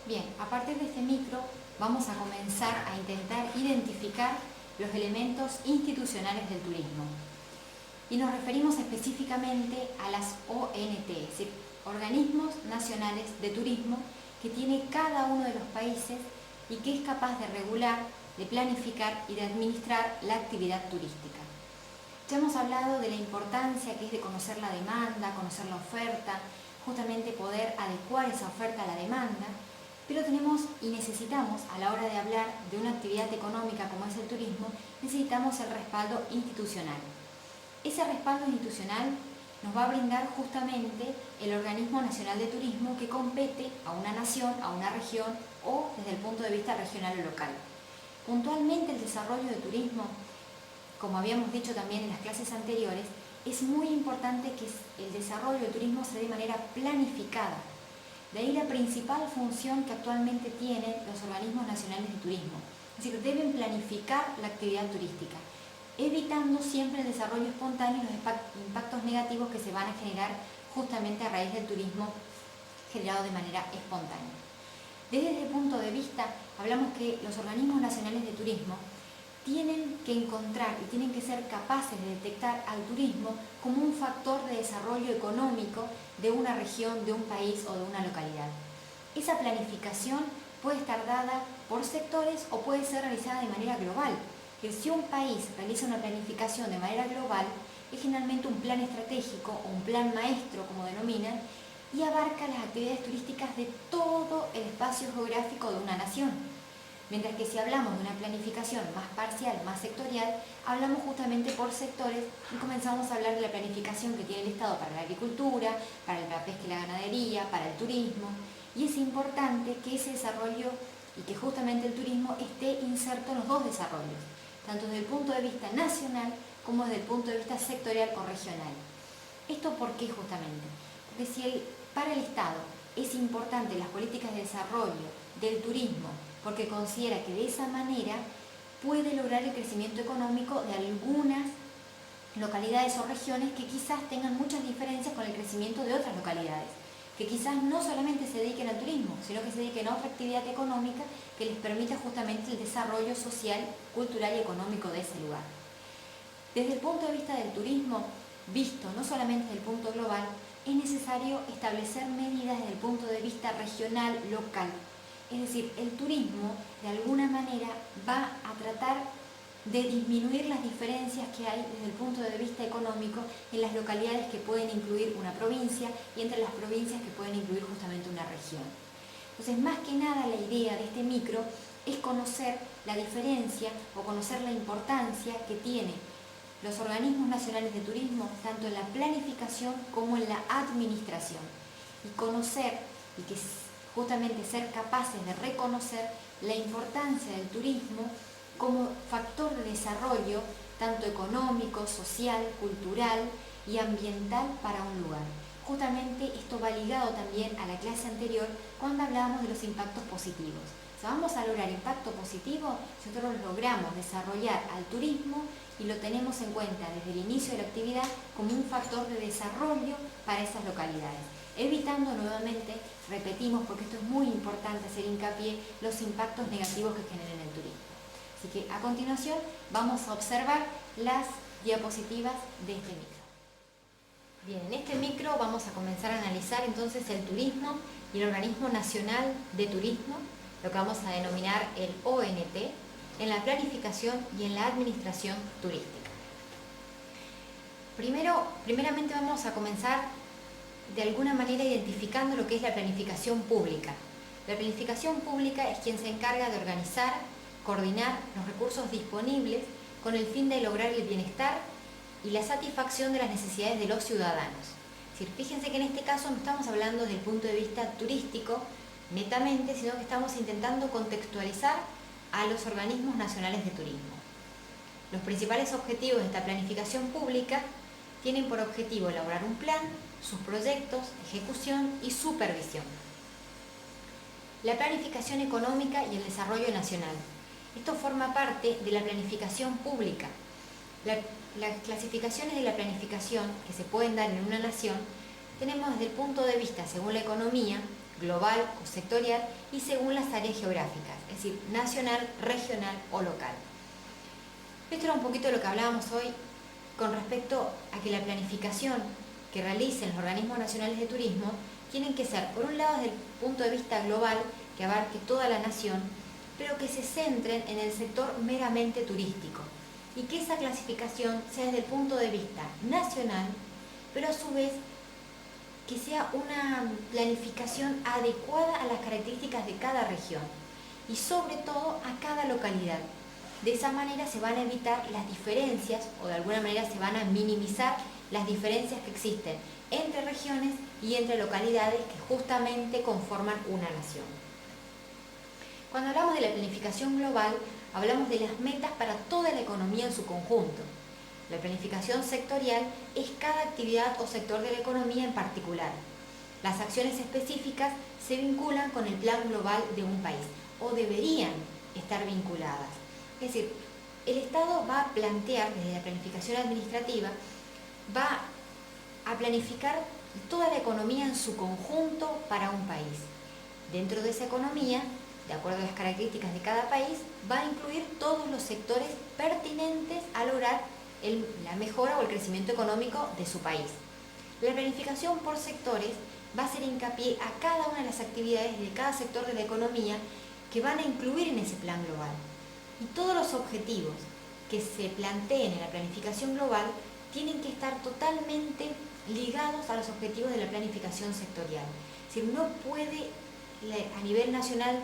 Bien, a partir de este micro vamos a comenzar a intentar identificar los elementos institucionales del turismo. Y nos referimos específicamente a las ONT, es decir, Organismos Nacionales de Turismo, que tiene cada uno de los países y que es capaz de regular, de planificar y de administrar la actividad turística. Ya hemos hablado de la importancia que es de conocer la demanda, conocer la oferta, justamente poder adecuar esa oferta a la demanda, pero tenemos y necesitamos, a la hora de hablar de una actividad económica como es el turismo, necesitamos el respaldo institucional. Ese respaldo institucional nos va a brindar justamente el Organismo Nacional de Turismo que compete a una nación, a una región o desde el punto de vista regional o local. Puntualmente el desarrollo de turismo, como habíamos dicho también en las clases anteriores, es muy importante que el desarrollo del turismo se dé de manera planificada. De ahí la principal función que actualmente tienen los organismos nacionales de turismo. Es decir, deben planificar la actividad turística, evitando siempre el desarrollo espontáneo y los impactos negativos que se van a generar justamente a raíz del turismo generado de manera espontánea. Desde ese punto de vista, hablamos que los organismos nacionales de turismo tienen que encontrar y tienen que ser capaces de detectar al turismo como un factor de desarrollo económico de una región, de un país o de una localidad. Esa planificación puede estar dada por sectores o puede ser realizada de manera global. Que si un país realiza una planificación de manera global, es generalmente un plan estratégico o un plan maestro, como denominan, y abarca las actividades turísticas de todo el espacio geográfico de una nación. Mientras que si hablamos de una planificación más parcial, más sectorial, hablamos justamente por sectores y comenzamos a hablar de la planificación que tiene el Estado para la agricultura, para la pesca y la ganadería, para el turismo. Y es importante que ese desarrollo y que justamente el turismo esté inserto en los dos desarrollos, tanto desde el punto de vista nacional como desde el punto de vista sectorial o regional. ¿Esto por qué justamente? Porque si para el Estado es importante las políticas de desarrollo del turismo, porque considera que de esa manera puede lograr el crecimiento económico de algunas localidades o regiones que quizás tengan muchas diferencias con el crecimiento de otras localidades, que quizás no solamente se dediquen al turismo, sino que se dediquen a otra actividad económica que les permita justamente el desarrollo social, cultural y económico de ese lugar. Desde el punto de vista del turismo, visto no solamente desde el punto global, es necesario establecer medidas desde el punto de vista regional, local. Es decir, el turismo de alguna manera va a tratar de disminuir las diferencias que hay desde el punto de vista económico en las localidades que pueden incluir una provincia y entre las provincias que pueden incluir justamente una región. Entonces, más que nada la idea de este micro es conocer la diferencia o conocer la importancia que tiene los organismos nacionales de turismo tanto en la planificación como en la administración y conocer y que justamente ser capaces de reconocer la importancia del turismo como factor de desarrollo tanto económico, social, cultural y ambiental para un lugar. Justamente esto va ligado también a la clase anterior cuando hablábamos de los impactos positivos. O sea, vamos a lograr impacto positivo si nosotros logramos desarrollar al turismo y lo tenemos en cuenta desde el inicio de la actividad como un factor de desarrollo para esas localidades, evitando nuevamente, repetimos porque esto es muy importante hacer hincapié, los impactos negativos que generen el turismo. Así que a continuación vamos a observar las diapositivas de este micro. Bien, en este micro vamos a comenzar a analizar entonces el turismo y el Organismo Nacional de Turismo, lo que vamos a denominar el ONT, en la planificación y en la administración turística. Primeramente vamos a comenzar de alguna manera identificando lo que es la planificación pública. La planificación pública es quien se encarga de organizar, coordinar los recursos disponibles con el fin de lograr el bienestar y la satisfacción de las necesidades de los ciudadanos. Es decir, fíjense que en este caso no estamos hablando desde el punto de vista turístico netamente, sino que estamos intentando contextualizar a los organismos nacionales de turismo. Los principales objetivos de esta planificación pública tienen por objetivo elaborar un plan, sus proyectos, ejecución y supervisión. La planificación económica y el desarrollo nacional. Esto forma parte de la planificación pública. Las clasificaciones de la planificación que se pueden dar en una nación tenemos desde el punto de vista, según la economía, global o sectorial y según las áreas geográficas, es decir, nacional, regional o local. Esto era un poquito de lo que hablábamos hoy con respecto a que la planificación que realicen los organismos nacionales de turismo tienen que ser, por un lado, desde el punto de vista global, que abarque toda la nación, pero que se centren en el sector meramente turístico y que esa clasificación sea desde el punto de vista nacional, pero a su vez que sea una planificación adecuada a las características de cada región y sobre todo a cada localidad. De esa manera se van a evitar las diferencias o de alguna manera se van a minimizar las diferencias que existen entre regiones y entre localidades que justamente conforman una nación. Cuando hablamos de la planificación global, hablamos de las metas para toda la economía en su conjunto. La planificación sectorial es cada actividad o sector de la economía en particular. Las acciones específicas se vinculan con el plan global de un país o deberían estar vinculadas. Es decir, el Estado va a plantear desde la planificación administrativa, va a planificar toda la economía en su conjunto para un país. Dentro de esa economía, de acuerdo a las características de cada país, va a incluir todos los sectores pertinentes a lograr la mejora o el crecimiento económico de su país. La planificación por sectores va a hacer hincapié a cada una de las actividades de cada sector de la economía que van a incluir en ese plan global. Y todos los objetivos que se planteen en la planificación global tienen que estar totalmente ligados a los objetivos de la planificación sectorial. Es decir, no puede, a nivel nacional,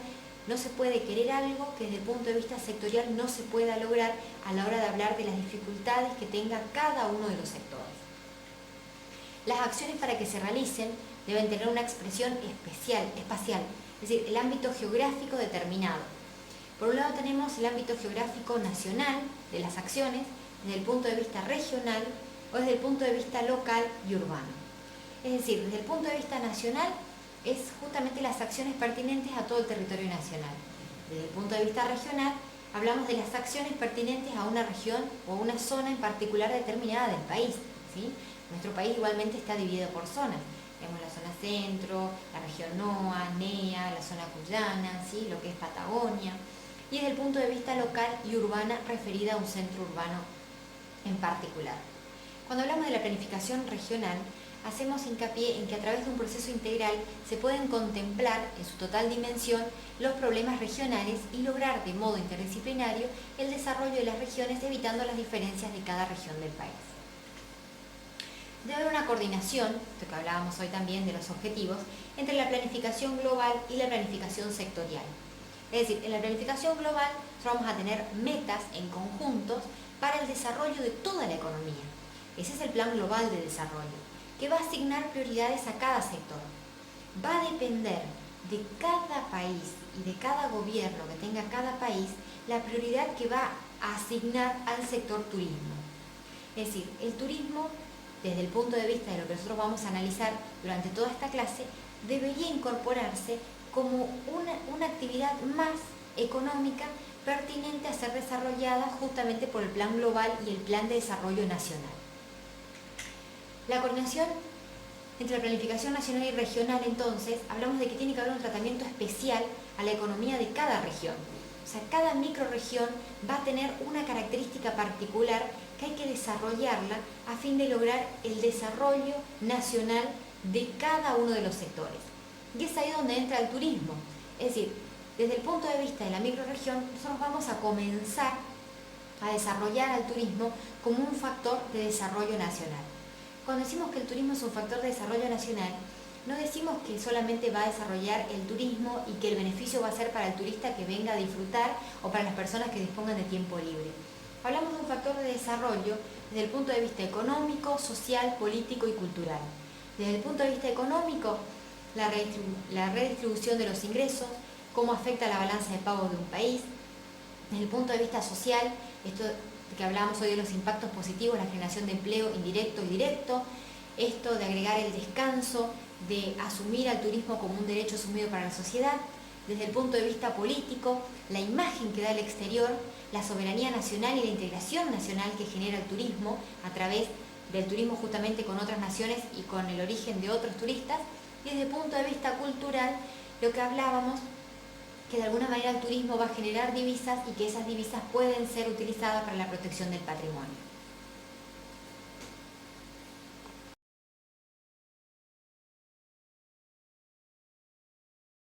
no se puede querer algo que desde el punto de vista sectorial no se pueda lograr a la hora de hablar de las dificultades que tenga cada uno de los sectores. Las acciones para que se realicen deben tener una expresión espacial, es decir, el ámbito geográfico determinado. Por un lado tenemos el ámbito geográfico nacional de las acciones, desde el punto de vista regional o desde el punto de vista local y urbano. Es decir, desde el punto de vista nacional es justamente las acciones pertinentes a todo el territorio nacional. Desde el punto de vista regional hablamos de las acciones pertinentes a una región o a una zona en particular determinada del país, ¿sí? Nuestro país igualmente está dividido por zonas. Tenemos la zona centro, la región NOA, NEA, la zona cuyana, ¿sí? Lo que es Patagonia. Y desde el punto de vista local y urbana referida a un centro urbano en particular. Cuando hablamos de la planificación regional, hacemos hincapié en que a través de un proceso integral se pueden contemplar en su total dimensión los problemas regionales y lograr de modo interdisciplinario el desarrollo de las regiones evitando las diferencias de cada región del país. Debe haber una coordinación, esto que hablábamos hoy también de los objetivos, entre la planificación global y la planificación sectorial. Es decir, en la planificación global vamos a tener metas en conjuntos para el desarrollo de toda la economía. Ese es el plan global de desarrollo, que va a asignar prioridades a cada sector. Va a depender de cada país y de cada gobierno que tenga cada país la prioridad que va a asignar al sector turismo. Es decir, el turismo, desde el punto de vista de lo que nosotros vamos a analizar durante toda esta clase, debería incorporarse como una actividad más económica pertinente a ser desarrollada justamente por el Plan Global y el Plan de Desarrollo Nacional. La coordinación entre la planificación nacional y regional, entonces, hablamos de que tiene que haber un tratamiento especial a la economía de cada región. O sea, cada microrregión va a tener una característica particular que hay que desarrollarla a fin de lograr el desarrollo nacional de cada uno de los sectores. Y es ahí donde entra el turismo. Es decir, desde el punto de vista de la microrregión, nosotros vamos a comenzar a desarrollar al turismo como un factor de desarrollo nacional. Cuando decimos que el turismo es un factor de desarrollo nacional, no decimos que solamente va a desarrollar el turismo y que el beneficio va a ser para el turista que venga a disfrutar o para las personas que dispongan de tiempo libre. Hablamos de un factor de desarrollo desde el punto de vista económico, social, político y cultural. Desde el punto de vista económico, la redistribución de los ingresos, cómo afecta la balanza de pagos de un país. Desde el punto de vista social, esto que hablábamos hoy de los impactos positivos, la generación de empleo indirecto y directo, esto de agregar el descanso, de asumir al turismo como un derecho asumido para la sociedad. Desde el punto de vista político, la imagen que da el exterior, la soberanía nacional y la integración nacional que genera el turismo a través del turismo justamente con otras naciones y con el origen de otros turistas. Y desde el punto de vista cultural, lo que hablábamos, que de alguna manera el turismo va a generar divisas y que esas divisas pueden ser utilizadas para la protección del patrimonio.